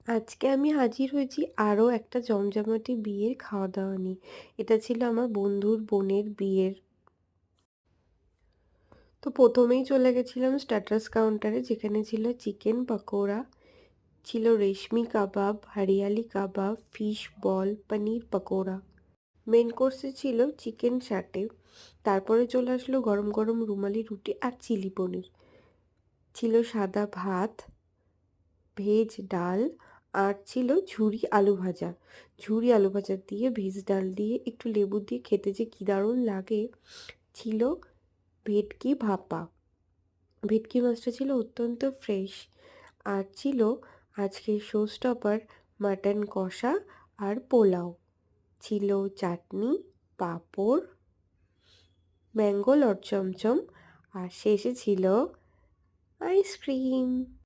আজকে আমি হাজির হয়েছি আরও একটা জমজমাটি বিয়ের খাওয়া-দাওয়া নিয়ে। এটা ছিল আমার বন্ধুর বোনের বিয়ের। তো ১ম এই চলে গেছিলাম স্ট্যাটাস কাউন্টারে, যেখানে ছিল চিকেন পকোড়া, ছিল রেশমি কাবাব, হরিয়ালি কাবাব, ফিশ বল, পনির পকোড়া। মেন কোর্সে ছিল চিকেন স্যাটে। তারপরে চলে আসলো গরম গরম রুমালি রুটি আর চিলি পনির। ছিল সাদা ভাত, ভেজ ডাল, আর ছিল ঝুরি আলু ভাজা। ঝুরি আলু ভাজা দিয়ে ভেজ ডাল দিয়ে একটু লেবু দিয়ে খেতে যে কী দারুণ লাগে। ছিল ভেটকি ভাপা। ভেটকি মাছটা ছিল অত্যন্ত ফ্রেশ। আর ছিল আজকের শো স্টপার মাটন কষা আর পোলাও। ছিল চাটনি, পাঁপড়, ম্যাঙ্গো লট চমচম, আর শেষে ছিল আইসক্রিম।